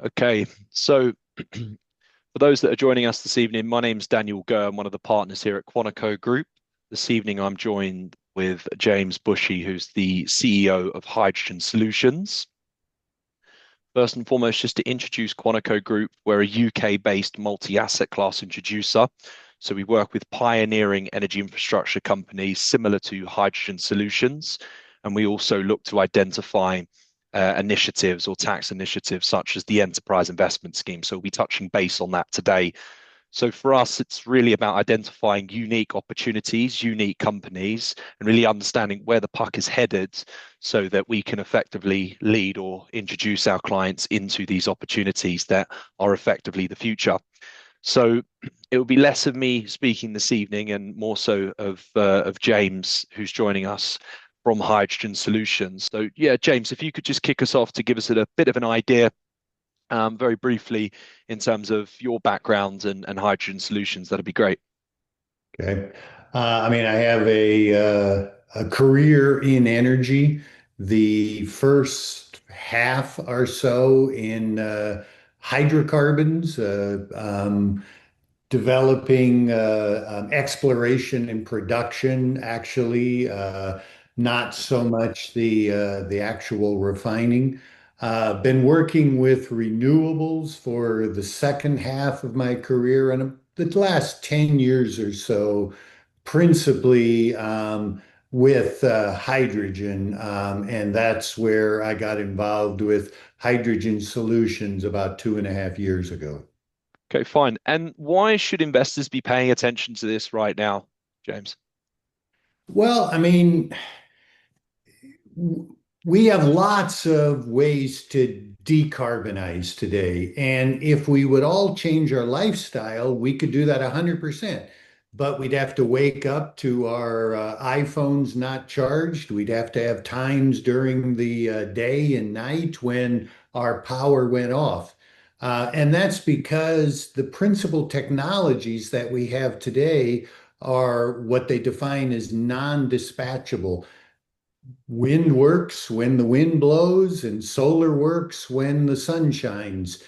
Okay, so for those that are joining us this evening, my name's Daniel Gurr. I'm one of the partners here at Quantico Group. This evening, I'm joined with James Bushy, who's the CEO of Hydrogen Solutions. First and foremost, just to introduce Quantico Group, we're a UK-based multi-asset class introducer. So we work with pioneering energy infrastructure companies similar to Hydrogen Solutions, and we also look to identify initiatives or tax initiatives such as the Enterprise Investment Scheme. So we'll be touching base on that today. So for us, it's really about identifying unique opportunities, unique companies, and really understanding where the puck is headed so that we can effectively lead or introduce our clients into these opportunities that are effectively the future. So it will be less of me speaking this evening and more so of James, who's joining us from Hydrogen Solutions. So yeah, James, if you could just kick us off to give us a bit of an idea, very briefly, in terms of your background and Hydrogen Solutions, that'd be great. Okay. I have a career in energy. The first half or so in hydrocarbons, developing exploration and production, actually, not so much the actual refining. Been working with renewables for the second half of my career and the last 10 years or so, principally with hydrogen. And that's where I got involved with Hydrogen Solutions about 2.5 years ago. Okay, fine. And why should investors be paying attention to this right now, James? Well, we have lots of ways to decarbonize today. And if we would all change our lifestyle, we could do that 100%. But we'd have to wake up to our iPhones not charged. We'd have to have times during the day and night when our power went off. And that's because the principal technologies that we have today are what they define as non-dispatchable. Wind works when the wind blows, and solar works when the sun shines.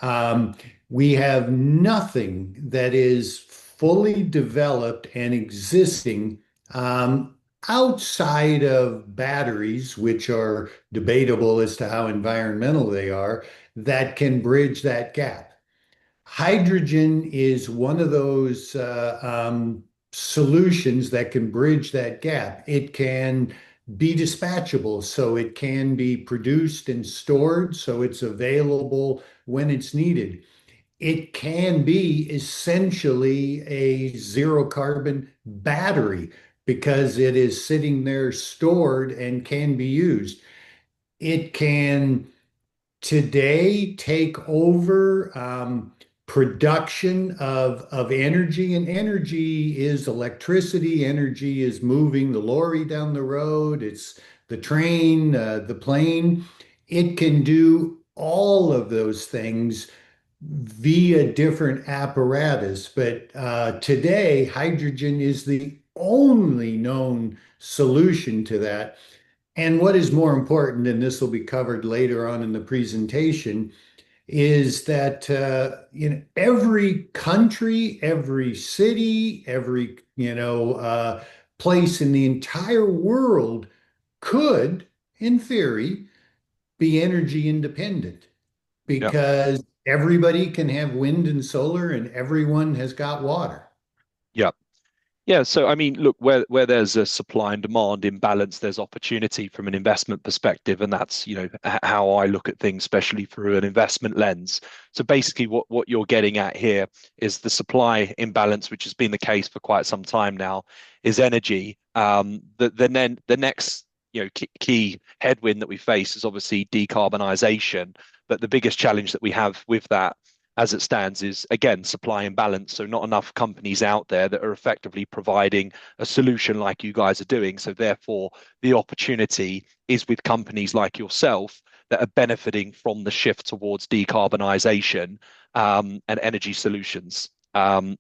Um, we have nothing that is fully developed and existing outside of batteries, which are debatable as to how environmental they are, that can bridge that gap. Hydrogen is one of those solutions that can bridge that gap. It can be dispatchable, so it can be produced and stored, so it's available when it's needed. It can be essentially a zero carbon battery because it is sitting there stored and can be used. It can today take over production of energy, and energy is electricity. Energy is moving the lorry down the road. It's the train, the plane. It can do all of those things via different apparatus. But today, hydrogen is the only known solution to that. And what is more important, and this will be covered later on in the presentation, is that every country, every city, every place in the entire world could, in theory, be energy independent Yeah. because everybody can have wind and solar, and everyone has got water. Yeah. Yeah, so I mean, look, where there's a supply and demand imbalance, there's opportunity from an investment perspective, and that's, how I look at things, especially through an investment lens. So basically, what you're getting at here is the supply imbalance, which has been the case for quite some time now, is energy. The next, key headwind that we face is obviously decarbonisation, but the biggest challenge that we have with that as it stands is again supply imbalance. So not enough companies out there that are effectively providing a solution like you guys are doing. So therefore, the opportunity is with companies like yourself that are benefiting from the shift towards decarbonisation and energy solutions.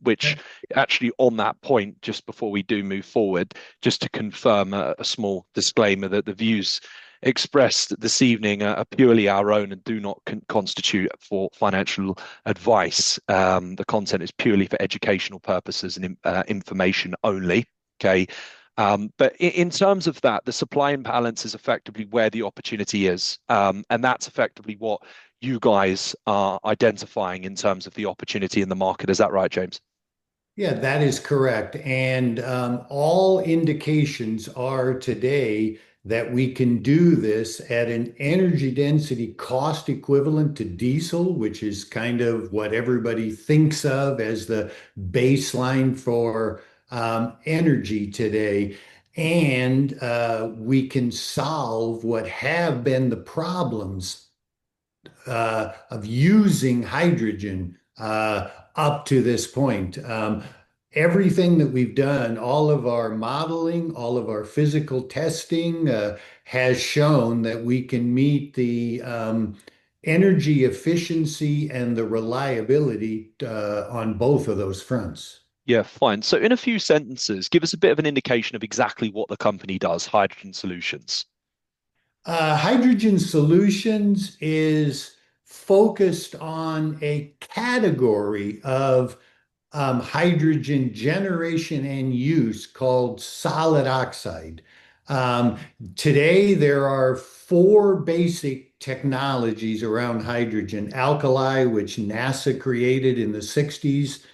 Which actually, on that point, just before we do move forward, just to confirm a small disclaimer that the views expressed this evening are purely our own and do not constitute for financial advice. The content is purely for educational purposes and information only. Okay. But in terms of that, the supply imbalance is effectively where the opportunity is. And that's effectively what you guys are identifying in terms of the opportunity in the market. Is that right, James? Yeah, that is correct. And all indications are today that we can do this at an energy density cost equivalent to diesel, which is kind of what everybody thinks of as the baseline for energy today. And we can solve what have been the problems of using hydrogen up to this point. Everything that we've done, all of our modeling, all of our physical testing has shown that we can meet the energy efficiency and the reliability on both of those fronts. Yeah, fine. So, in a few sentences, give us a bit of an indication of exactly what the company does, Hydrogen Solutions. Hydrogen Solutions is focused on a category of hydrogen generation and use called solid oxide. Um, Today, there are four basic technologies around hydrogen. Alkali, which NASA created in the 60s,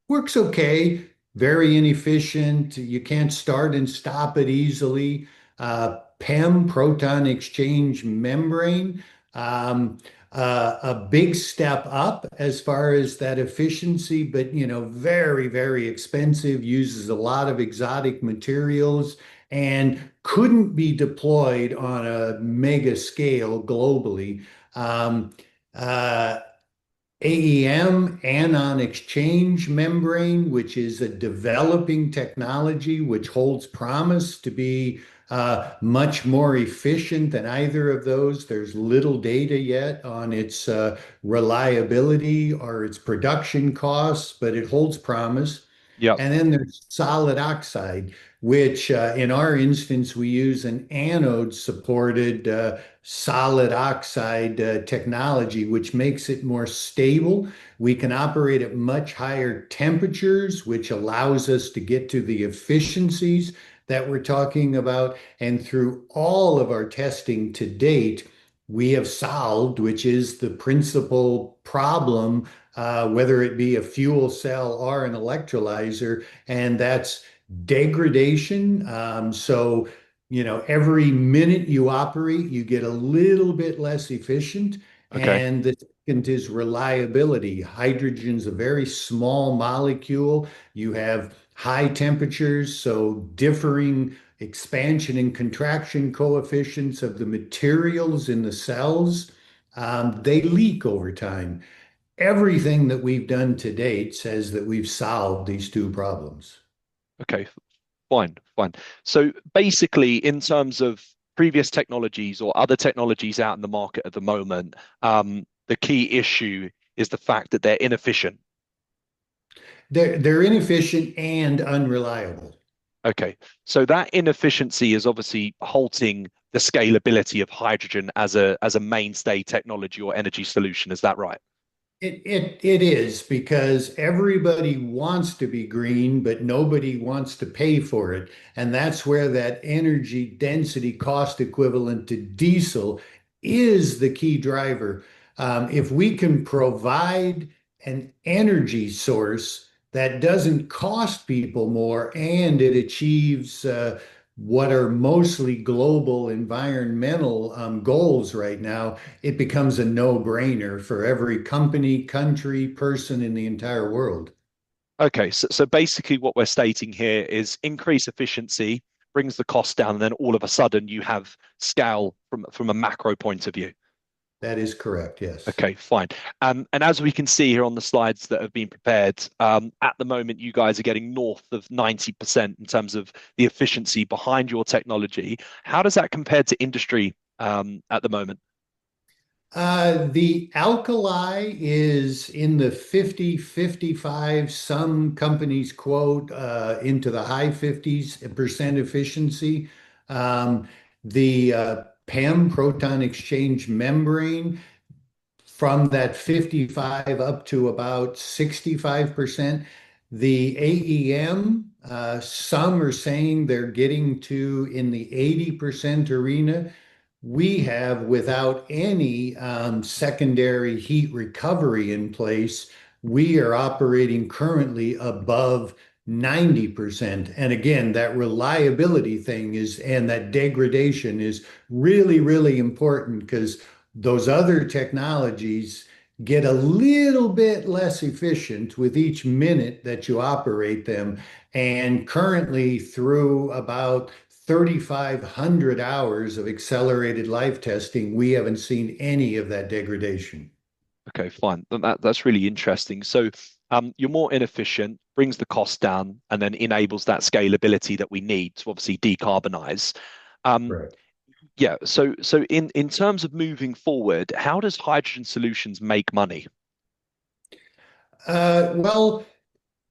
works okay, very inefficient. You can't start and stop it easily. PEM, proton exchange membrane, um, a big step up as far as that efficiency, but very, very expensive, uses a lot of exotic materials, and couldn't be deployed on a mega scale globally. Um, uh, AEM, anion exchange membrane, which is a developing technology which holds promise to be much more efficient than either of those. There's little data yet on its reliability or its production costs, but it holds promise. Yep. And then there's solid oxide, which in our instance, we use an anode supported solid oxide technology, which makes it more stable. We can operate at much higher temperatures, which allows us to get to the efficiencies that we're talking about. And through all of our testing to date, we have solved, which is the principal problem, whether it be a fuel cell or an electrolyzer, and that's degradation. Every minute you operate, you get a little bit less efficient. Okay. And the second is reliability. Hydrogen's a very small molecule. You have high temperatures, so differing expansion and contraction coefficients of the materials in the cells, they leak over time. Everything that we've done to date says that we've solved these two problems. Okay. Fine. Fine. So, basically, in terms of previous technologies or other technologies out in the market at the moment, the key issue is the fact that they're inefficient. They're inefficient and unreliable. Okay. So that inefficiency is obviously halting the scalability of hydrogen as a mainstay technology or energy solution. Is that right? It is because everybody wants to be green, but nobody wants to pay for it. And that's where that energy density cost equivalent to diesel is the key driver. If we can provide an energy source that doesn't cost people more and it achieves what are mostly global environmental goals right now, it becomes a no-brainer for every company, country, person in the entire world. Okay. So basically, what we're stating here is increase efficiency brings the cost down, and then all of a sudden you have scale from a macro point of view. That is correct, yes. Okay, fine. And as we can see here on the slides that have been prepared, at the moment, you guys are getting north of 90% in terms of the efficiency behind your technology. How does that compare to industry at the moment? The alkali is in the 50, 55. Some companies quote into the high 50s percent efficiency. The PEM, proton exchange membrane, from that 55 up to about 65%. The AEM, some are saying they're getting to in the 80% arena. We have, without any secondary heat recovery in place, we are operating currently above 90%. And again, that reliability thing is, and that degradation is really, really important because those other technologies get a little bit less efficient with each minute that you operate them. And currently, through about 3,500 hours of accelerated life testing, we haven't seen any of that degradation. Okay, fine. That's really interesting. So, you're more inefficient, brings the cost down, and then enables that scalability that we need to obviously decarbonize. Um, Right. yeah. So in terms of moving forward, how does hydrogen solutions make money? Well,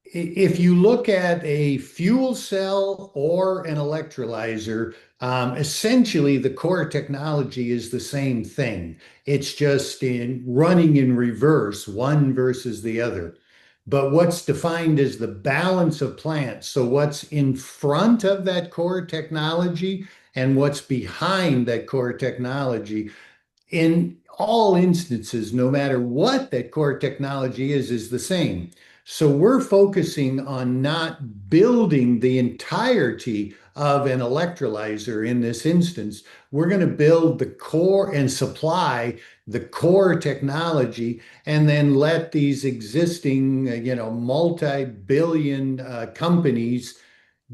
if you look at a fuel cell or an electrolyzer, essentially the core technology is the same thing. It's just in running in reverse, one versus the other. But what's defined as the balance of plants. So what's in front of that core technology and what's behind that core technology in all instances, no matter what that core technology is the same. So we're focusing on not building the entirety of an electrolyzer in this instance. We're going to build the core and supply the core technology and then let these existing, multi-billion companies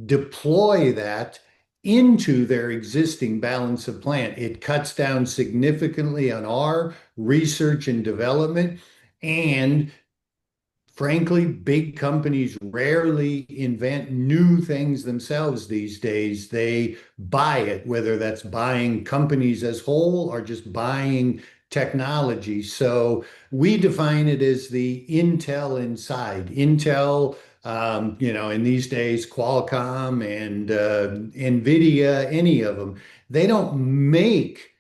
deploy that into their existing balance of plant. It cuts down significantly on our research and development. And frankly, big companies rarely invent new things themselves these days. They buy it, whether that's buying companies as whole or just buying technology. So we define it as the Intel inside. Intel, in these days, Qualcomm and NVIDIA, any of them, they don't make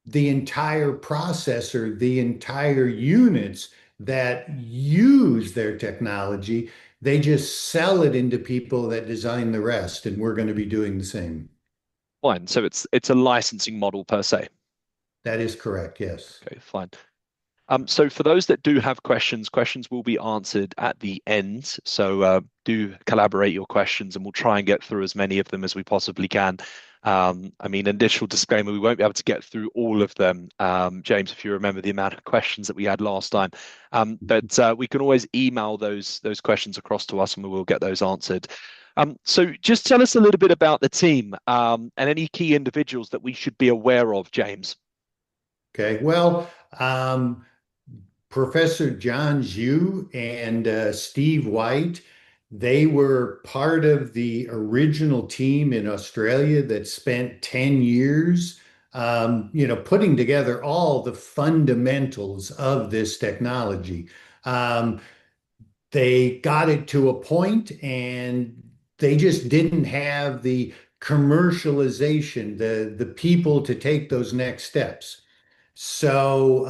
the entire processor, the entire units that use their technology. They just sell it into people that design the rest, and we're going to be doing the same. Fine. So it's a licensing model per se. That is correct, yes. Okay, fine. So for those that do have questions, questions will be answered at the end. So do collaborate your questions and we'll try and get through as many of them as we possibly can. I mean, initial disclaimer, we won't be able to get through all of them, James, if you remember the amount of questions that we had last time. But we can always email those questions across to us and we will get those answered. So just tell us a little bit about the team and any key individuals that we should be aware of, James. Okay, well, Professor John Zhu and Steve White, they were part of the original team in Australia that spent 10 years, putting together all the fundamentals of this technology. Um, they got it to a point and they just didn't have the commercialization, the people to take those next steps. So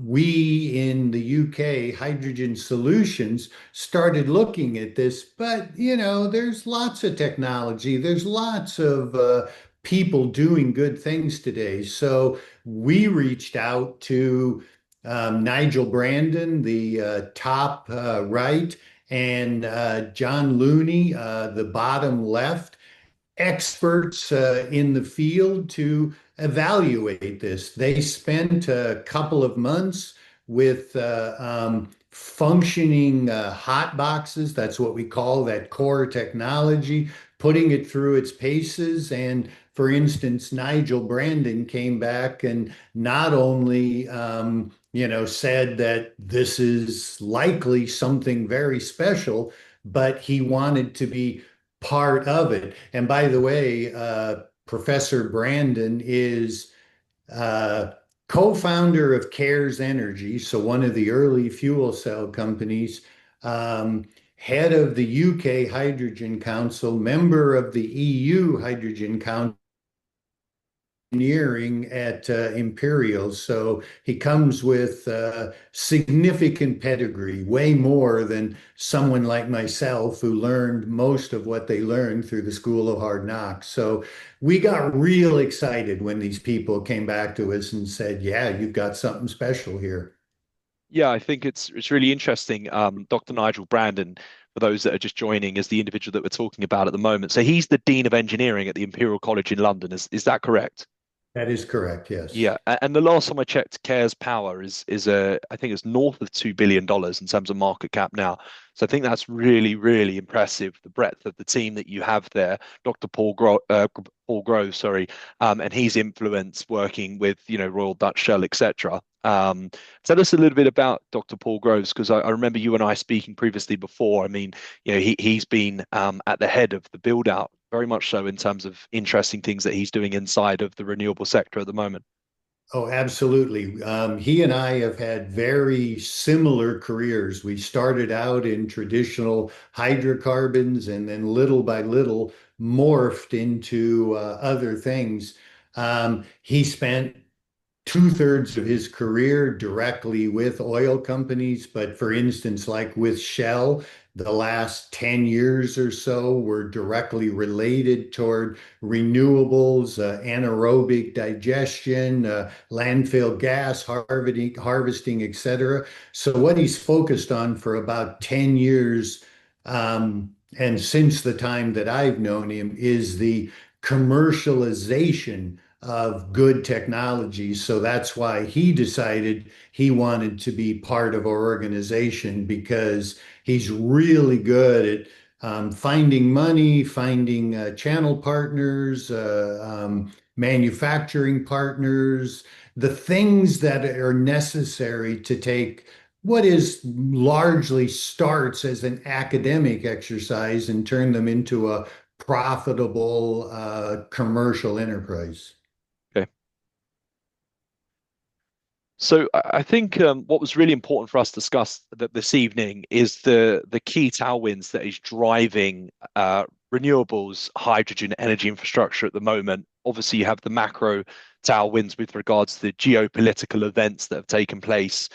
we in the UK, Hydrogen Solutions, started looking at this, but there's lots of technology, there's lots of people doing good things today. So we reached out to Nigel Brandon, the top right, and John Looney, the bottom left, experts in the field to evaluate this. They spent a couple of months with functioning hot boxes. That's what we call that core technology, putting it through its paces. And for instance, Nigel Brandon came back and not only said that this is likely something very special, but he wanted to be part of it. And by the way, Professor Brandon is uh, co-founder of Cares Energy, so one of the early fuel cell companies, head of the UK Hydrogen Council, member of the EU Hydrogen Council, engineering at Imperial, so he comes with significant pedigree, way more than someone like myself who learned most of what they learned through the School of Hard Knocks. So we got real excited when these people came back to us and said, "Yeah, you've got something special here." Yeah, I think it's really interesting. Dr. Nigel Brandon, for those that are just joining, is the individual that we're talking about at the moment. So he's the Dean of Engineering at the Imperial College in London. Is that correct? That is correct, yes. Yeah, and the last time I checked, Care's Power is I think it's north of $2 billion in terms of market cap now. So I think that's really, really impressive, the breadth of the team that you have there. Dr. Paul Grove, sorry, and his influence working with, Royal Dutch Shell, etc. Tell us a little bit about Dr. Paul Groves, because I remember you and I speaking previously before. I mean, he's been at the head of the build out, very much so in terms of interesting things that he's doing inside of the renewable sector at the moment. Oh, absolutely. He and I have had very similar careers. We started out in traditional hydrocarbons and then little by little morphed into other things. He spent two-thirds of his career directly with oil companies, but for instance, like with Shell, the last 10 years or so were directly related toward renewables, anaerobic digestion, landfill gas harvesting, et cetera. So what he's focused on for about 10 years, and since the time that I've known him, is the commercialization of good technology. So that's why he decided he wanted to be part of our organization because he's really good at finding money, finding channel partners, manufacturing partners, the things that are necessary to take what is largely starts as an academic exercise and turn them into a profitable commercial enterprise. Okay. So I think what was really important for us to discuss this evening is the key tailwinds that is driving renewables, hydrogen, energy infrastructure at the moment. Obviously, you have the macro tailwinds with regards to the geopolitical events that have taken place.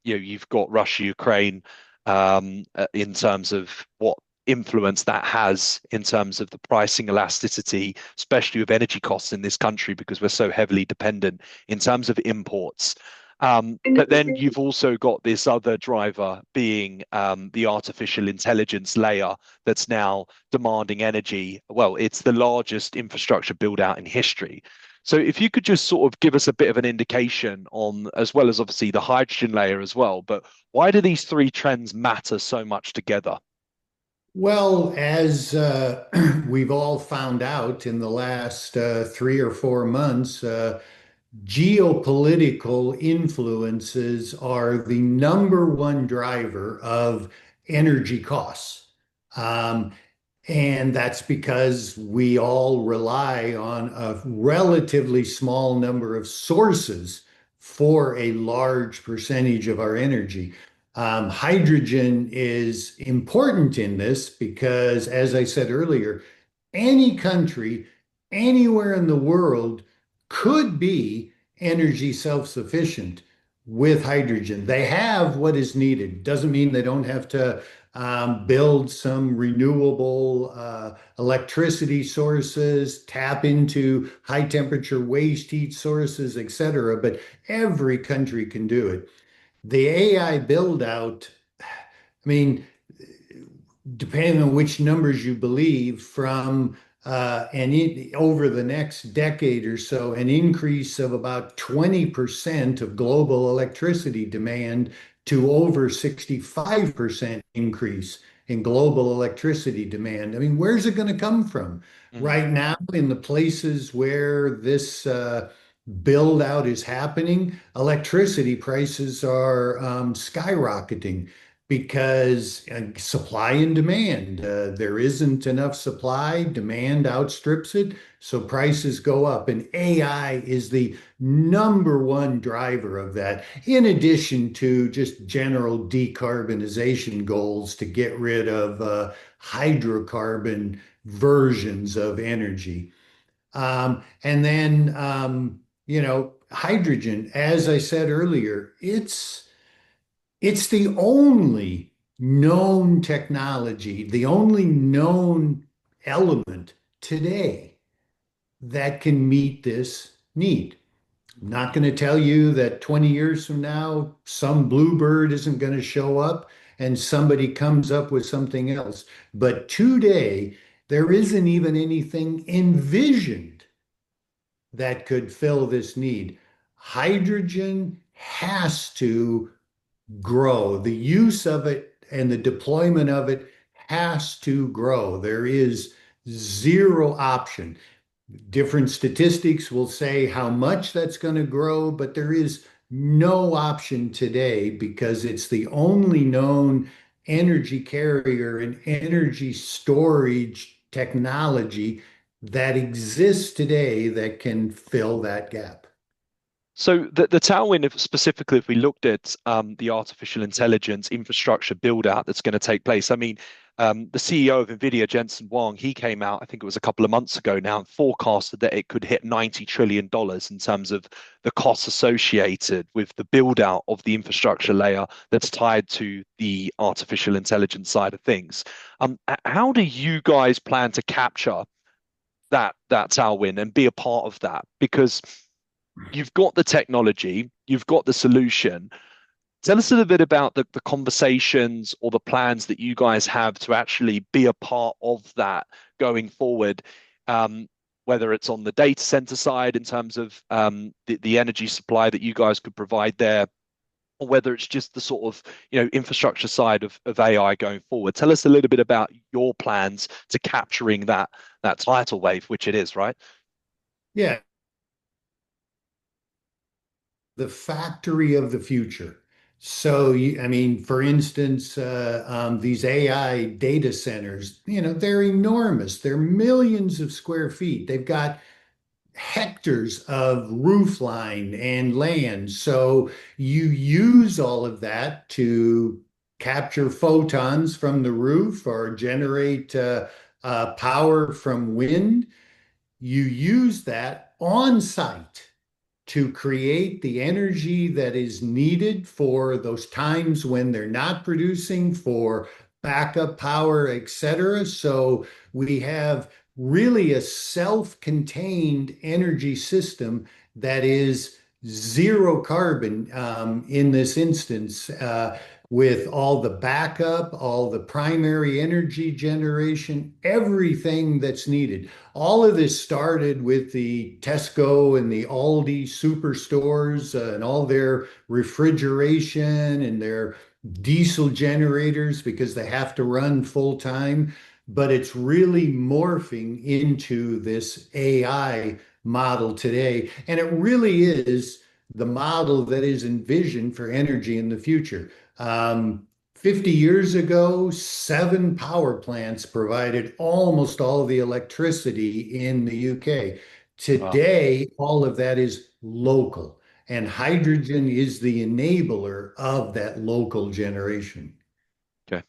You've got Russia, Ukraine, in terms of what influence that has in terms of the pricing elasticity, especially with energy costs in this country, because we're so heavily dependent in terms of imports. But then you've also got this other driver being the artificial intelligence layer that's now demanding energy. Well, it's the largest infrastructure build out in history. So if you could just sort of give us a bit of an indication on, as well as obviously the hydrogen layer as well, but why do these three trends matter so much together? Well, as we've all found out in the last 3 or 4 months, geopolitical influences are the number one driver of energy costs. Um, and that's because we all rely on a relatively small number of sources for a large percentage of our energy. Hydrogen is important in this because, as I said earlier, any country anywhere in the world could be energy self-sufficient with hydrogen. They have what is needed. Doesn't mean they don't have to build some renewable electricity sources, tap into high temperature waste heat sources, et cetera. But every country can do it. The AI build out, I mean, depending on which numbers you believe, from over the next decade or so, an increase of about 20% of global electricity demand to over 65% increase in global electricity demand. I mean, where's it going to come from? Mhm. Right now, in the places where this build out is happening, electricity prices are skyrocketing because supply and demand. There isn't enough supply, demand outstrips it, so prices go up. And AI is the number one driver of that, in addition to just general decarbonization goals to get rid of hydrocarbon versions of energy. And then, hydrogen, as I said earlier, it's the only known technology, the only known element today that can meet this need. I'm not going to tell you that 20 years from now, some bluebird isn't going to show up and somebody comes up with something else. But today, there isn't even anything envisioned that could fill this need. Hydrogen has to grow. The use of it and the deployment of it has to grow. There is zero option. Different statistics will say how much that's going to grow, but there is no option today because it's the only known energy carrier and energy storage technology that exists today that can fill that gap. So the tailwind, if specifically if we looked at the artificial intelligence infrastructure build out that's going to take place, I mean, the CEO of NVIDIA, Jensen Huang, he came out, I think it was a couple of months ago now, and forecasted that it could hit $90 trillion in terms of the costs associated with the build out of the infrastructure layer that's tied to the artificial intelligence side of things. How do you guys plan to capture that tailwind and be a part of that? Because you've got the technology, you've got the solution. Tell us a little bit about the conversations or the plans that you guys have to actually be a part of that going forward, whether it's on the data center side in terms of the energy supply that you guys could provide there, or whether it's just the sort of infrastructure side of AI going forward. Tell us a little bit about your plans to capturing that tidal wave, which it is, right? Yeah, the factory of the future. So, I mean, for instance, these AI data centers, they're enormous. They're millions of square feet. They've got hectares of roof line and land. So you use all of that to capture photons from the roof or generate power from wind. You use that on site to create the energy that is needed for those times when they're not producing for backup power, etc. So we have really a self-contained energy system that is zero carbon in this instance, with all the backup, all the primary energy generation, everything that's needed. All of this started with the Tesco and the Aldi superstores and all their refrigeration and their diesel generators because they have to run full time. But it's really morphing into this AI model today. And it really is the model that is envisioned for energy in the future. 50 years ago, 7 power plants provided almost all the electricity in the UK. Wow. Today, all of that is local, and hydrogen is the enabler of that local generation. Okay.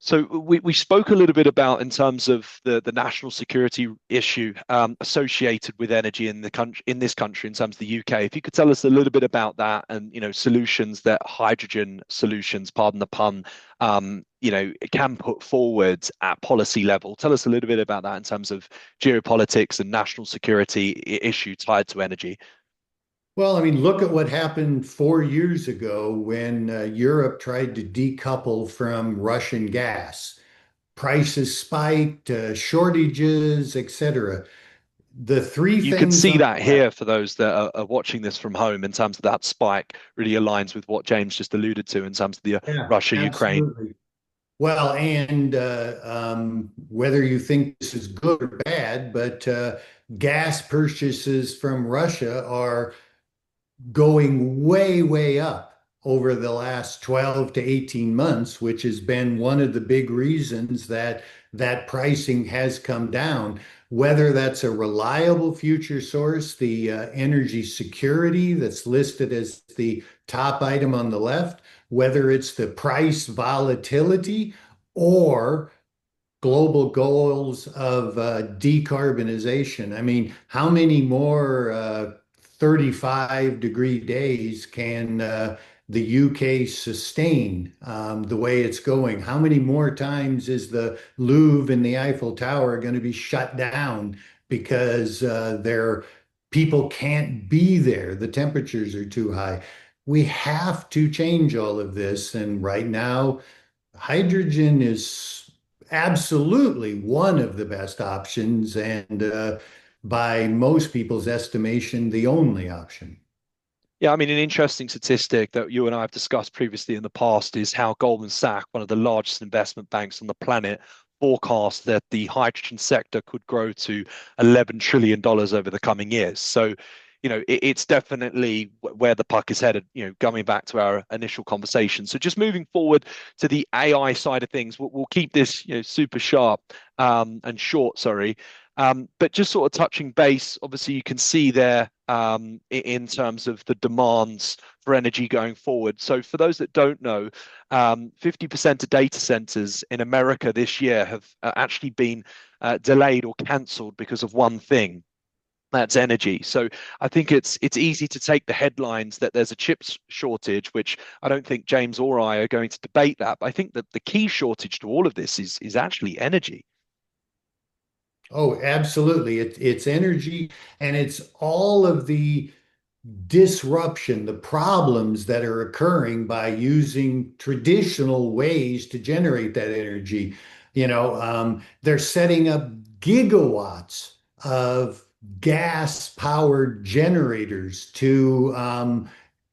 So we spoke a little bit about in terms of the national security issue associated with energy in the country in this country in terms of the UK. If you could tell us a little bit about that and solutions that hydrogen solutions, pardon the pun, can put forward at policy level. Tell us a little bit about that in terms of geopolitics and national security issue tied to energy. Well, I mean, look at what happened 4 years ago when Europe tried to decouple from Russian gas. Prices spiked, shortages, etc. The three You can things see on that that. here for those that are watching this from home in terms of that spike really aligns with what James just alluded to in terms of the Yeah, Russia-Ukraine. absolutely. Well, and whether you think this is good or bad, but gas purchases from Russia are going way, way up over the last 12 to 18 months, which has been one of the big reasons that that pricing has come down. Whether that's a reliable future source, the energy security that's listed as the top item on the left, whether it's the price volatility or global goals of decarbonization. I mean, how many more 35-degree days can the UK sustain the way it's going? How many more times is the Louvre and the Eiffel Tower going to be shut down because their people can't be there? The temperatures are too high. We have to change all of this. And right now, hydrogen is absolutely one of the best options, and by most people's estimation, the only option. Yeah, I mean, an interesting statistic that you and I have discussed previously in the past is how Goldman Sachs, one of the largest investment banks on the planet, forecast that the hydrogen sector could grow to $11 trillion over the coming years. So, it's definitely where the puck is headed, going back to our initial conversation. So just moving forward to the AI side of things, we'll keep this, super sharp and short, sorry. But just sort of touching base, obviously you can see there in terms of the demands for energy going forward. So for those that don't know, 50% of data centers in America this year have actually been delayed or cancelled because of one thing. That's energy. So I think it's easy to take the headlines that there's a chips shortage, which I don't think James or I are going to debate that. But I think that the key shortage to all of this is actually energy. Oh, absolutely. It's energy, and it's all of the disruption, the problems that are occurring by using traditional ways to generate that energy. They're setting up gigawatts of gas-powered generators to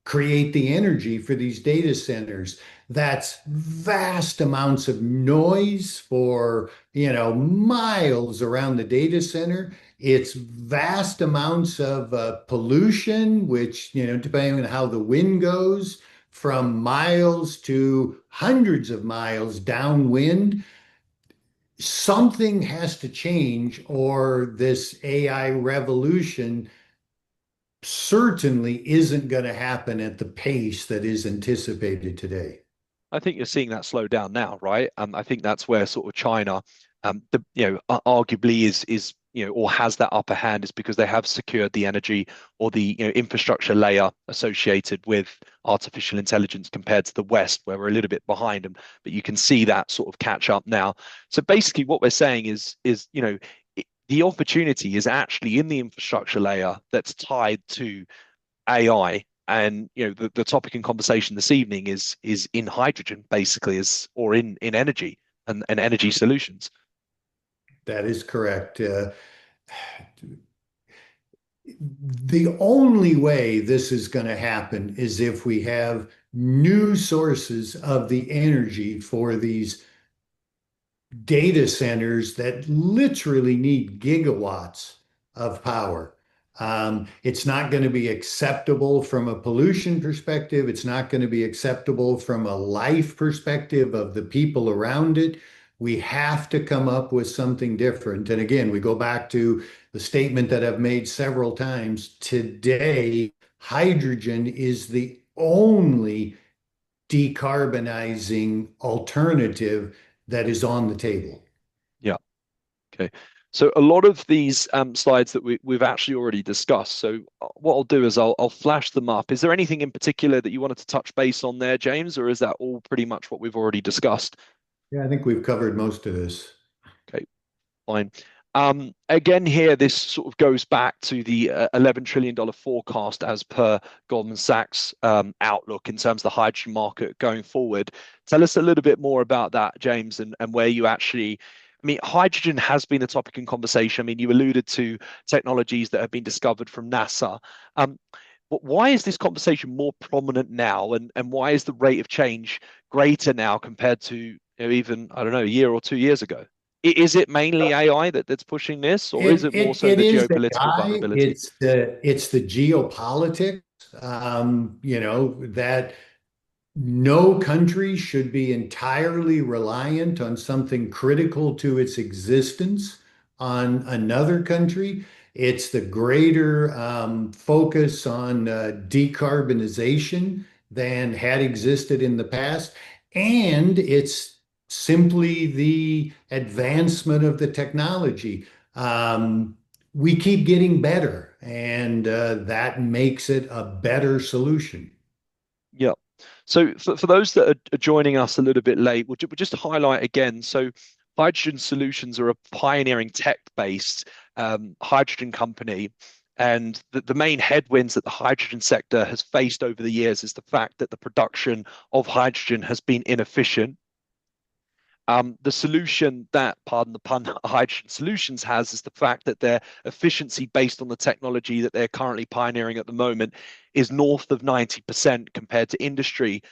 create the energy for these data centers. That's vast amounts of noise for, miles around the data center. It's vast amounts of pollution, which, depending on how the wind goes, from miles to hundreds of miles downwind. Something has to change, or this AI revolution certainly isn't going to happen at the pace that is anticipated today. I think you're seeing that slow down now, right? I think that's where sort of China, arguably is or has that upper hand is because they have secured the energy or the infrastructure layer associated with artificial intelligence compared to the West, where we're a little bit behind them. But you can see that sort of catch up now. So basically, what we're saying is the opportunity is actually in the infrastructure layer that's tied to AI. And the topic in conversation this evening is in hydrogen, basically, is or in energy and energy solutions. That is correct. The only way this is going to happen is if we have new sources of the energy for these data centers that literally need gigawatts of power. It's not going to be acceptable from a pollution perspective. It's not going to be acceptable from a life perspective of the people around it. We have to come up with something different. And again, we go back to the statement that I've made several times. Today, hydrogen is the only decarbonizing alternative that is on the table. Yeah. Okay. So a lot of these slides that we've actually already discussed. So what I'll do is I'll flash them up. Is there anything in particular that you wanted to touch base on there, James, or is that all pretty much what we've already discussed? Yeah, I think we've covered most of this. Okay. Fine. Again, here, this sort of goes back to the $11 trillion forecast as per Goldman Sachs outlook in terms of the hydrogen market going forward. Tell us a little bit more about that, James, and where you actually, I mean, hydrogen has been a topic in conversation. I mean, you alluded to technologies that have been discovered from NASA. But why is this conversation more prominent now, and why is the rate of change greater now compared to even, I don't know, a year or 2 years ago? Is it mainly AI that's pushing this, or is It it more it so it the is geopolitical AI. vulnerability? It's the geopolitics. That no country should be entirely reliant on something critical to its existence on another country. It's the greater focus on decarbonization than had existed in the past. And it's simply the advancement of the technology. Um, we keep getting better, and that makes it a better solution. Yeah. So for those that are joining us a little bit late, we'll just highlight again. So Hydrogen Solutions are a pioneering tech-based hydrogen company. And the main headwinds that the hydrogen sector has faced over the years is the fact that the production of hydrogen has been inefficient. The solution that, pardon the pun, Hydrogen Solutions has is the fact that their efficiency based on the technology that they're currently pioneering at the moment is north of 90% compared to industry,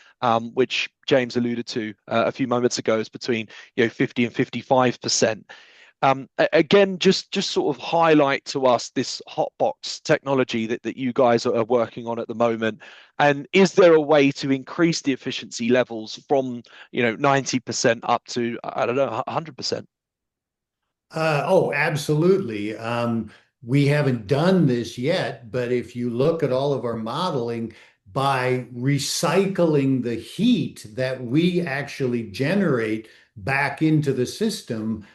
which James alluded to a few moments ago is between 50 and 55%. Again, just sort of highlight to us this hotbox technology that you guys are working on at the moment. And is there a way to increase the efficiency levels from 90% up to, I don't know, 100%? Oh, absolutely. We haven't done this yet, but if you look at all of our modeling, by recycling the heat that we actually generate back into the system,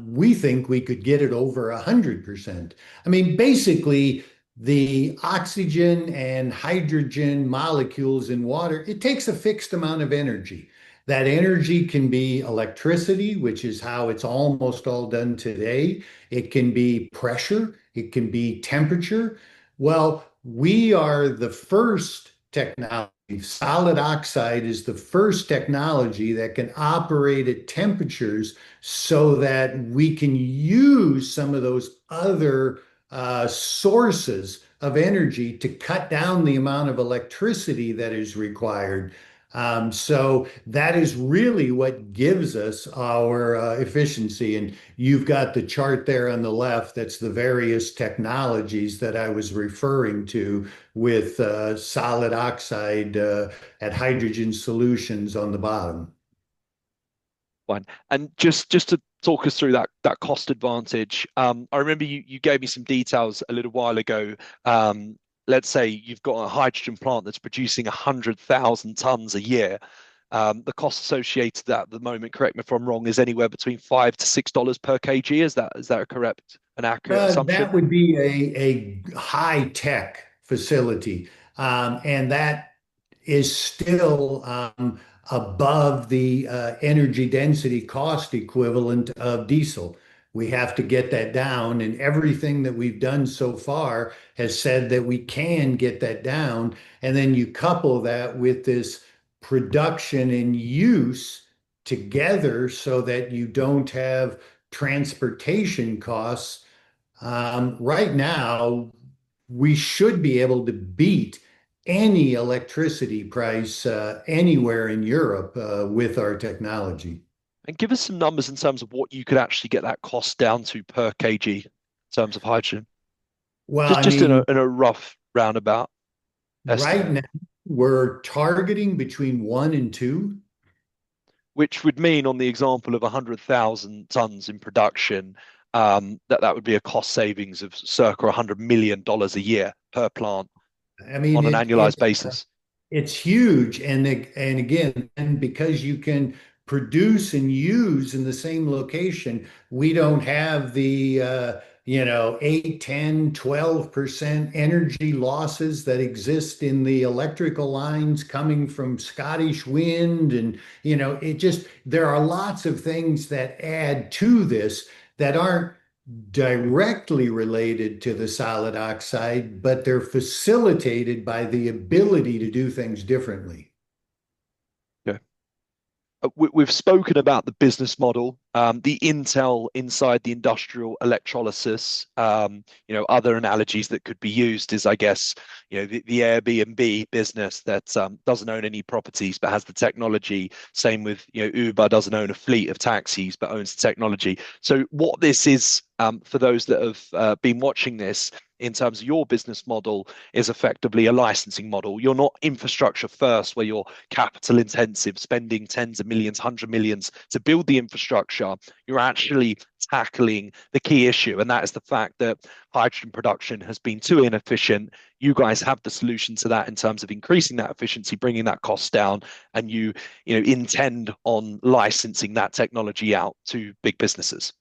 we think we could get it over 100%. I mean, basically, the oxygen and hydrogen molecules in water, it takes a fixed amount of energy. That energy can be electricity, which is how it's almost all done today. It can be pressure. It can be temperature. Well, we are the first technology. Solid oxide is the first technology that can operate at temperatures so that we can use some of those other sources of energy to cut down the amount of electricity that is required. So that is really what gives us our efficiency. And you've got the chart there on the left. That's the various technologies that I was referring to with solid oxide at hydrogen solutions on the bottom. Fine. And just to talk us through that cost advantage, I remember you gave me some details a little while ago. Let's say you've got a hydrogen plant that's producing 100,000 tons a year. The cost associated to that at the moment, correct me if I'm wrong, is anywhere between $5 to $6 per kg. Is that a correct and accurate assumption? That would be a high tech facility. And that is still above the energy density cost equivalent of diesel. We have to get that down, and everything that we've done so far has said that we can get that down. And then you couple that with this production and use together so that you don't have transportation costs. Right now, we should be able to beat any electricity price anywhere in Europe with our technology. And give us some numbers in terms of what you could actually get that cost down to per kg in terms of hydrogen. Well, Just I just in a mean, in a rough roundabout right estimate. now we're targeting between 1 and 2. Which would mean on the example of 100,000 tons in production, that would be a cost savings of circa $100 million a year per plant I mean, on an annualized basis. it's huge, and again, and because you can produce and use in the same location, we don't have the 8, 10, 12% energy losses that exist in the electrical lines coming from Scottish wind. And it just there are lots of things that add to this that aren't directly related to the solid oxide, but they're facilitated by the ability to do things differently. Okay. We've spoken about the business model, the intel inside the industrial electrolysis. Other analogies that could be used is, I guess, the Airbnb business that doesn't own any properties but has the technology. Same with, Uber doesn't own a fleet of taxis but owns the technology. So what this is, for those that have been watching this, in terms of your business model is effectively a licensing model. You're not infrastructure first, where you're capital intensive, spending tens of millions, hundred millions to build the infrastructure. infrastructure, you're actually tackling the key issue, and that is the fact that hydrogen production has been too inefficient. You guys have the solution to that in terms of increasing that efficiency, bringing that cost down, and you intend on licensing that technology out to big businesses.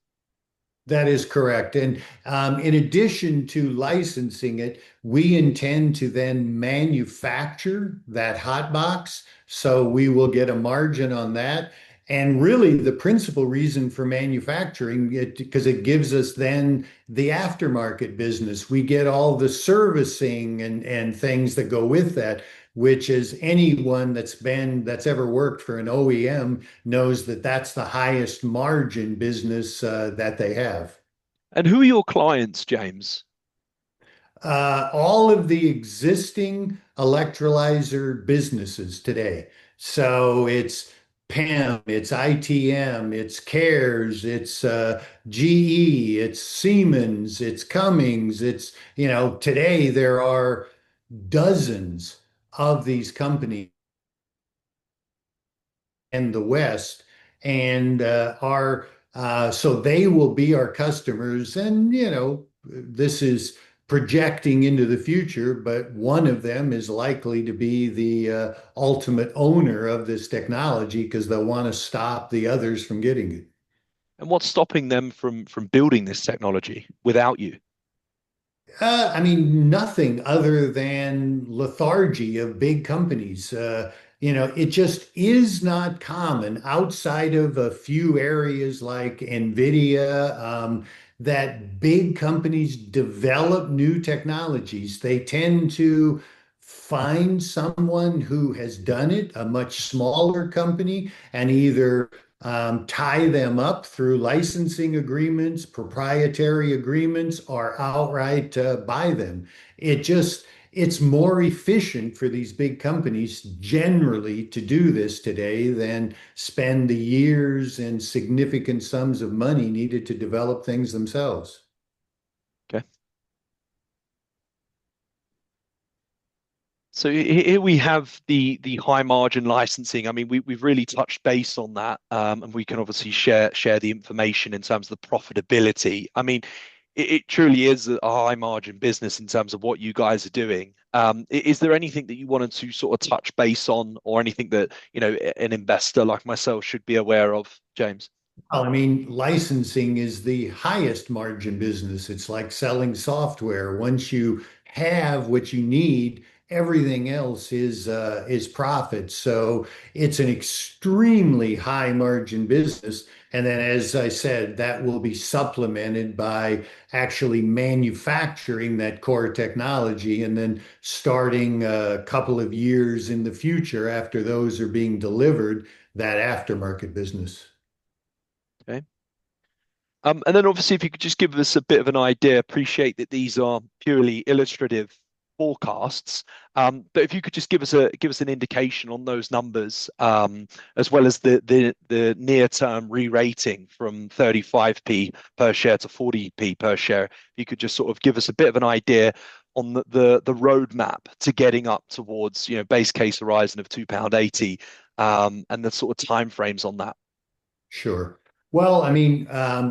That is correct. And in addition to licensing it, we intend to then manufacture that hot box. So we will get a margin on that. And really, the principal reason for manufacturing it, because it gives us then the aftermarket business. We get all the servicing and things that go with that, which is anyone that's ever worked for an OEM knows that that's the highest margin business that they have. And who are your clients, James? All of the existing electrolyzer businesses today. So it's PEM, it's ITM, it's CARES, it's GE, it's Siemens, it's Cummins. Today there are dozens of these companies in the West, and so they will be our customers. And this is projecting into the future, but one of them is likely to be the ultimate owner of this technology because they'll want to stop the others from getting it. And what's stopping them from building this technology without you? I mean, nothing other than lethargy of big companies. It just is not common outside of a few areas like NVIDIA, that big companies develop new technologies. They tend to find someone who has done it, a much smaller company, and either tie them up through licensing agreements, proprietary agreements, or outright buy them. It's more efficient for these big companies generally to do this today than spend the years and significant sums of money needed to develop things themselves. Okay. So here we have the high margin licensing. I mean, we've really touched base on that, and we can obviously share the information in terms of the profitability. I mean, it truly is a high margin business in terms of what you guys are doing. Is there anything that you wanted to sort of touch base on, or anything that an investor like myself should be aware of, James? Well, I mean, licensing is the highest margin business. It's like selling software. Once you have what you need, everything else is profit. So it's an extremely high margin business. And then, as I said, that will be supplemented by actually manufacturing that core technology and then starting a couple of years in the future after those are being delivered, that aftermarket business. Okay. And then obviously, if you could just give us a bit of an idea, appreciate that these are purely illustrative forecasts. But if you could just give us an indication on those numbers, as well as the near term re-rating from 35p per share to 40p per share. If you could just sort of give us a bit of an idea on the roadmap to getting up towards base case horizon of £2.80, and the sort of timeframes on that. Sure. Well, I mean,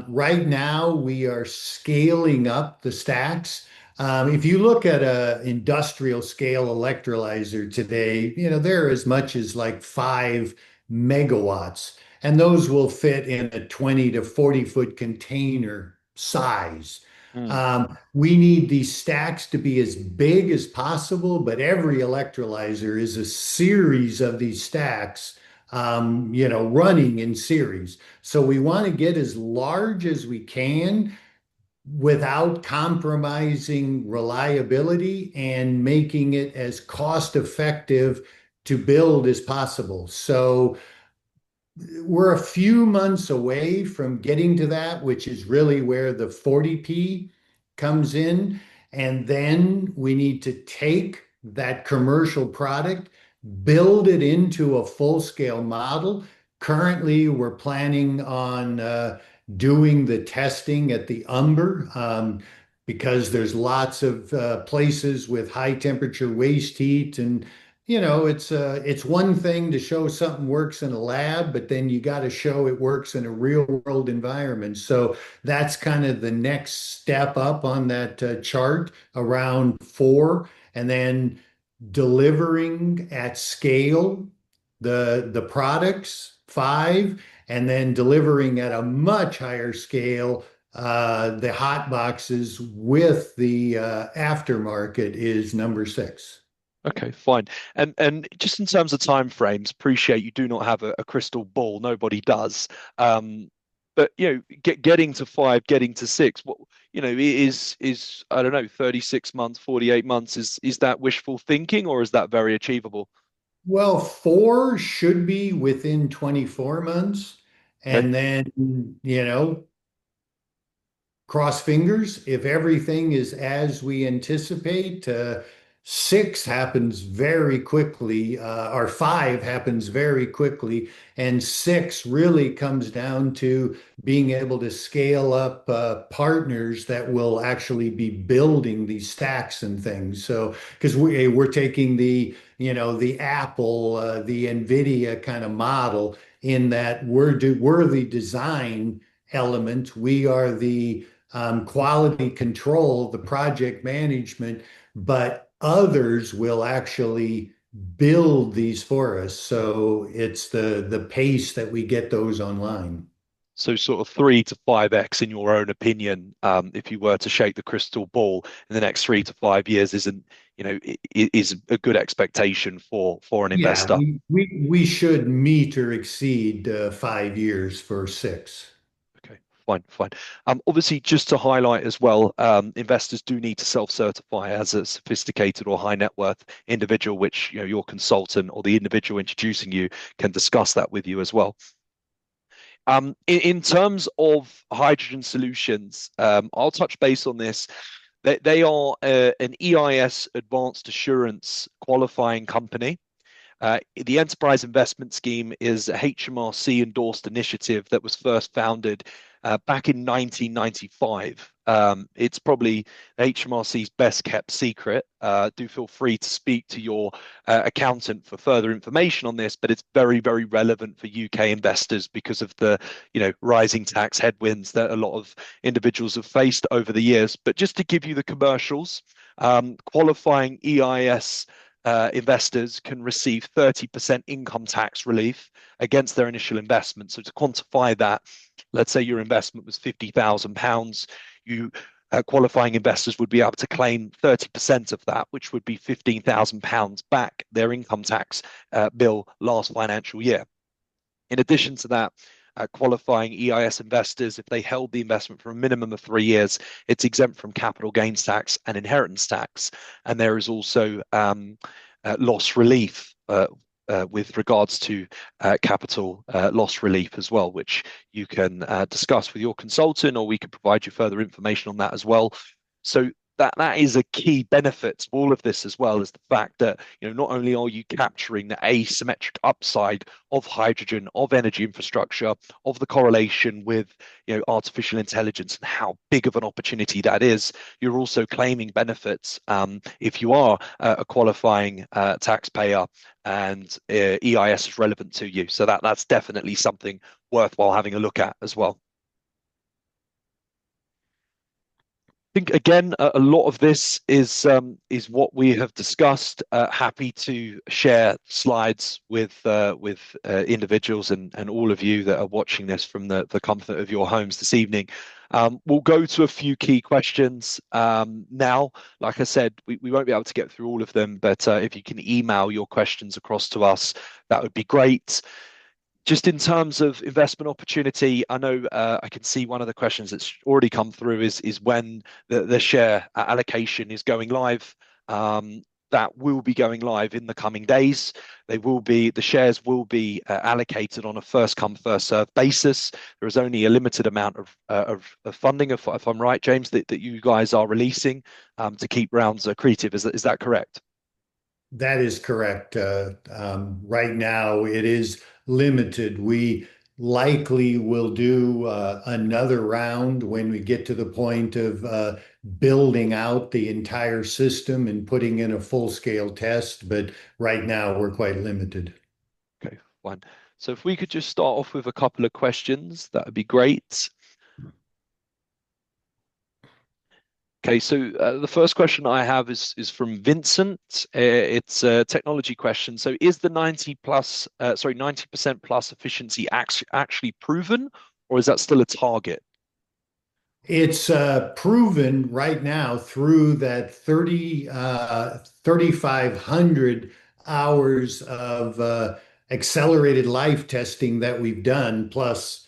right now we are scaling up the stacks. If you look at a industrial scale electrolyzer today, they're as much as like 5 megawatts, and those will fit in a 20 to 40-foot container size. Mm. We need these stacks to be as big as possible, but every electrolyzer is a series of these stacks, running in series. So we want to get as large as we can without compromising reliability and making it as cost effective to build as possible. So we're a few months away from getting to that, which is really where the 40p comes in. And then we need to take that commercial product, build it into a full-scale model. Currently, we're planning on doing the testing at the Umber, because there's lots of places with high temperature waste heat and it's one thing to show something works in a lab, but then you got to show it works in a real world environment. So that's kind of the next step up on that chart around four, and then delivering at scale the products, five, and then delivering at a much higher scale the hot boxes with the aftermarket is number six. Okay, fine. And just in terms of time frames, appreciate you do not have a crystal ball. Nobody does. But getting to five, getting to six, what is I don't know, 36 months, 48 months, is that wishful thinking or is that very achievable? Well, four should be within 24 months. Okay. And then, cross fingers. If everything is as we anticipate, six happens very quickly, or five happens very quickly, and six really comes down to being able to scale up partners that will actually be building these stacks and things. So, because we're taking the Apple, the NVIDIA kind of model in that we're the design element. We are the quality control, the project management, but others will actually build these for us. So it's the pace that we get those online. So sort of 3 to 5x in your own opinion, if you were to shake the crystal ball in the next 3 to 5 years, isn't, is a good expectation for an Yeah, investor. we should meet or exceed 5 years for six. Okay, fine, fine. Obviously, just to highlight as well, investors do need to self-certify as a sophisticated or high net worth individual, which your consultant or the individual introducing you can discuss that with you as well. In terms of hydrogen solutions, I'll touch base on this. They are an EIS Advanced Assurance qualifying company. The Enterprise Investment Scheme is a HMRC endorsed initiative that was first founded back in 1995. It's probably HMRC's best kept secret. Do feel free to speak to your accountant for further information on this, but it's very, very relevant for UK investors because of the rising tax headwinds that a lot of individuals have faced over the years. But just to give you the commercials, qualifying EIS investors can receive 30% income tax relief against their initial investment. So to quantify that, let's say your investment was £50,000, you qualifying investors would be able to claim 30% of that, which would be £15,000 back their income tax bill last financial year. In addition to that, qualifying EIS investors, if they held the investment for a minimum of 3 years, it's exempt from capital gains tax and inheritance tax. And there is also loss relief with regards to capital loss relief as well, which you can discuss with your consultant, or we can provide you further information on that as well. So that is a key benefit to all of this as well, is the fact that not only are you capturing the asymmetric upside of hydrogen, of energy infrastructure, of the correlation with artificial intelligence and how big of an opportunity that is, you're also claiming benefits if you are a qualifying taxpayer and EIS is relevant to you. So that's definitely something worthwhile having a look at as well. Think again, a lot of this is what we have discussed. Happy to share slides with individuals and all of you that are watching this from the comfort of your homes this evening. We'll go to a few key questions now. Like I said, we won't be able to get through all of them, but if you can email your questions across to us, that would be great. Just in terms of investment opportunity, I know I can see one of the questions that's already come through is when the share allocation is going live. That will be going live in the coming days. The shares will be allocated on a first come first served basis. There is only a limited amount of funding, if I'm right, James, that you guys are releasing to keep rounds accretive. Is that correct? That is correct. Right now, it is limited. We likely we'll do another round when we get to the point of building out the entire system and putting in a full-scale test. But right now, we're quite limited. Okay, fine. So if we could just start off with a couple of questions, that would be great. Okay, so the first question I have is from Vincent. It's a technology question. So is the 90% plus efficiency actually proven, or is that still a target? It's proven right now through that 3,500 hours of accelerated life testing that we've done, plus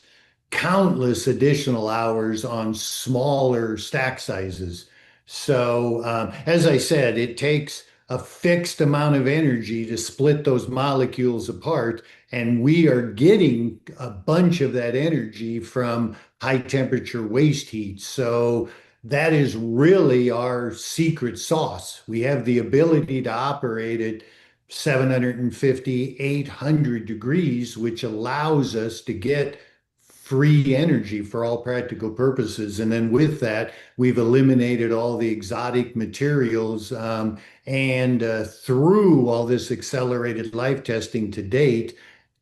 countless additional hours on smaller stack sizes. So, as I said, it takes a fixed amount of energy to split those molecules apart, and we are getting a bunch of that energy from high temperature waste heat. So, that is really our secret sauce. We have the ability to operate at 750, 800 degrees, which allows us to get free energy for all practical purposes. And then with that, we've eliminated all the exotic materials. And through all this accelerated life testing to date,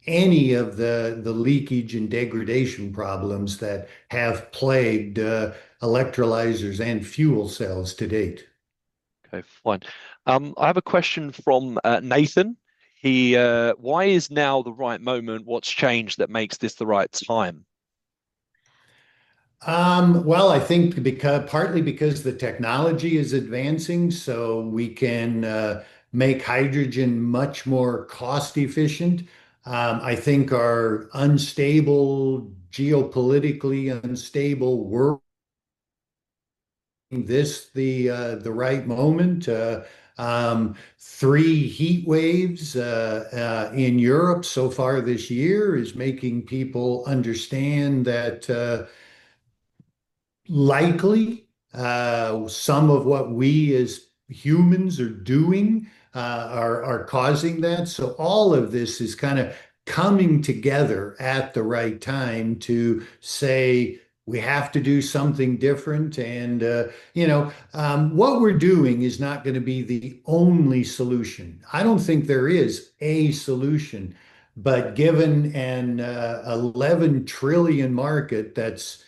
any of the leakage and degradation problems that have plagued electrolyzers and fuel cells to date. Okay, fine. I have a question from Nathan. Why is now the right moment? What's changed that makes this the right time? Well, I think because partly because the technology is advancing, so we can make hydrogen much more cost efficient. I think our unstable, geopolitically unstable world, this the right moment. Three heat waves in Europe so far this year is making people understand that. Likely, some of what we as humans are doing are causing that. So all of this is kind of coming together at the right time to say we have to do something different. And what we're doing is not going to be the only solution. I don't think there is a solution, but given an 11 trillion market that's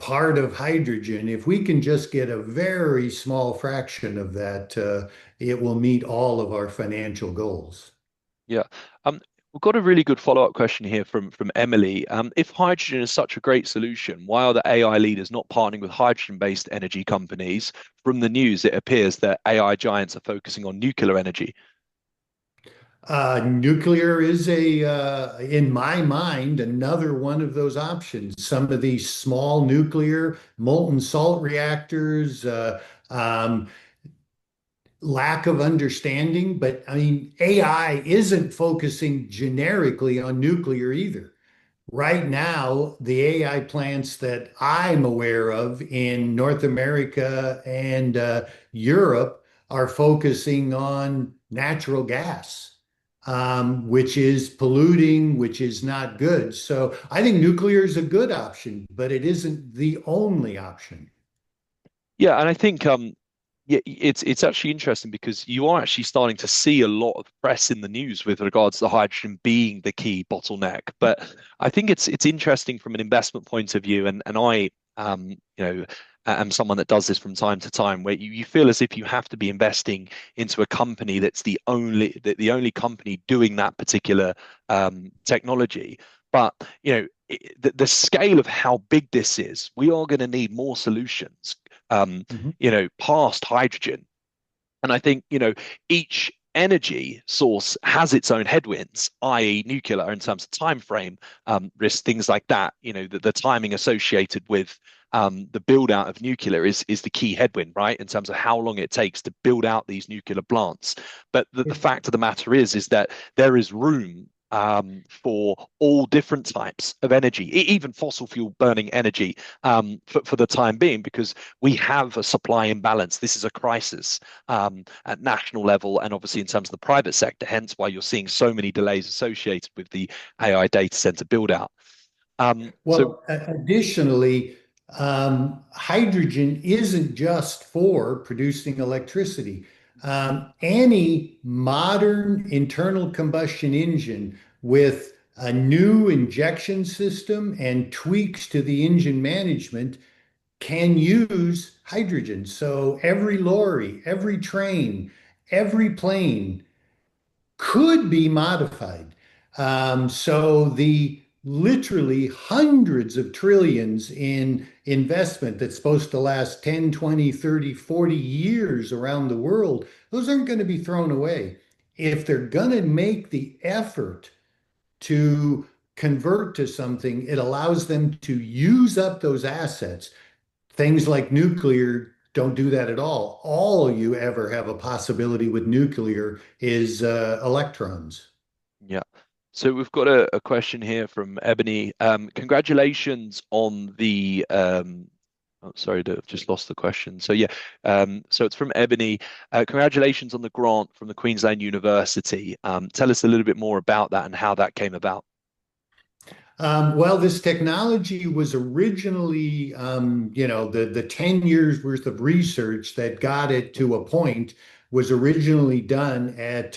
part of hydrogen, if we can just get a very small fraction of that, it will meet all of our financial goals. Yeah. We've got a really good follow-up question here from Emily. If hydrogen is such a great solution, why are the AI leaders not partnering with hydrogen-based energy companies? From the news, it appears that AI giants are focusing on nuclear energy. Nuclear is in my mind, another one of those options. Some of these small nuclear molten salt reactors, lack of understanding, but I mean, AI isn't focusing generically on nuclear either. Right now, the AI plants that I'm aware of in North America and Europe are focusing on natural gas, which is polluting, which is not good. So I think nuclear is a good option, but it isn't the only option. Yeah, and I think yeah, it's actually interesting because you are actually starting to see a lot of press in the news with regards to hydrogen being the key bottleneck. But I think it's interesting from an investment point of view, and I am someone that does this from time to time, where you feel as if you have to be investing into a company that's the only company doing that particular technology. But the scale of how big this is, we are going to need more solutions. Mhm. Past hydrogen. And I think, each energy source has its own headwinds, i.e., nuclear in terms of time frame, risk, things like that. The timing associated with the build out of nuclear is the key headwind, right? In terms of how long it takes to build out these nuclear plants. But the fact of the matter is that there is room. for all different types of energy, even fossil fuel burning energy, for the time being, because we have a supply imbalance. This is a crisis at national level and obviously in terms of the private sector, hence why you're seeing so many delays associated with the AI data center build out. So Well, additionally, hydrogen isn't just for producing electricity. Any modern internal combustion engine with a new injection system and tweaks to the engine management can use hydrogen. So every lorry, every train, every plane could be modified. So the literally hundreds of trillions in investment that's supposed to last 10, 20, 30, 40 years around the world, those aren't going to be thrown away. If they're going to make the effort to convert to something, it allows them to use up those assets. Things like nuclear don't do that at all. All you ever have a possibility with nuclear is electrons. yeah. So we've got a question here from Ebony. Congratulations on the oh, sorry, I've just lost the question. So yeah, so it's from Ebony. Congratulations on the grant from the Queensland University. Tell us a little bit more about that and how that came about. Well, this technology was originally, the 10 years worth of research that got it to a point was originally done at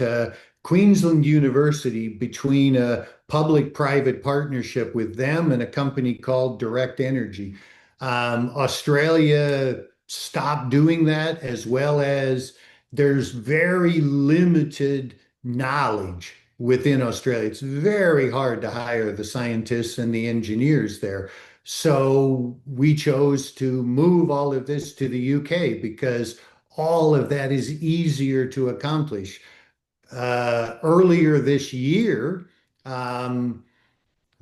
Queensland University between a public-private partnership with them and a company called Direct Energy. Australia stopped doing that, as well as there's very limited knowledge within Australia. It's very hard to hire the scientists and the engineers there. So we chose to move all of this to the UK because all of that is easier to accomplish. Earlier this year, um,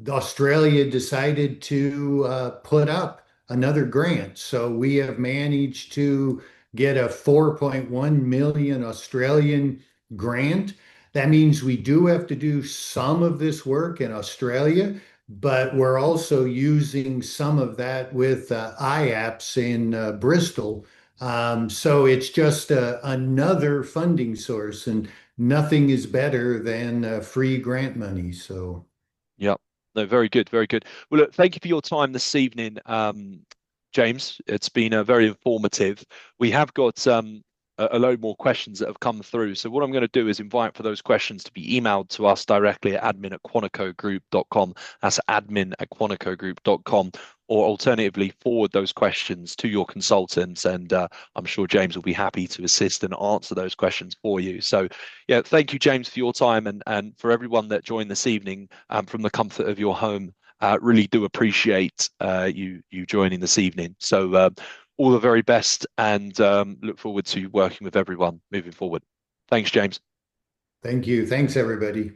Australia decided to put up another grant. So we have managed to get a 4.1 million Australian grant. That means we do have to do some of this work in Australia, but we're also using some of that with IAPS in Bristol. So it's just another funding source, and nothing is better than free grant money. So. Yeah. No, very good, very good. Well, look, thank you for your time this evening, James. It's been very informative. We have got a load more questions that have come through. So what I'm going to do is invite for those questions to be emailed to us directly at admin@quanticogroup.com. That's admin@quanticogroup.com. Or alternatively, forward those questions to your consultants, and I'm sure James will be happy to assist and answer those questions for you. So, yeah, thank you, James, for your time, and for everyone that joined this evening from the comfort of your home. Really do appreciate you joining this evening. So all the very best, and look forward to working with everyone moving forward. Thanks, James. Thank you. Thanks, everybody.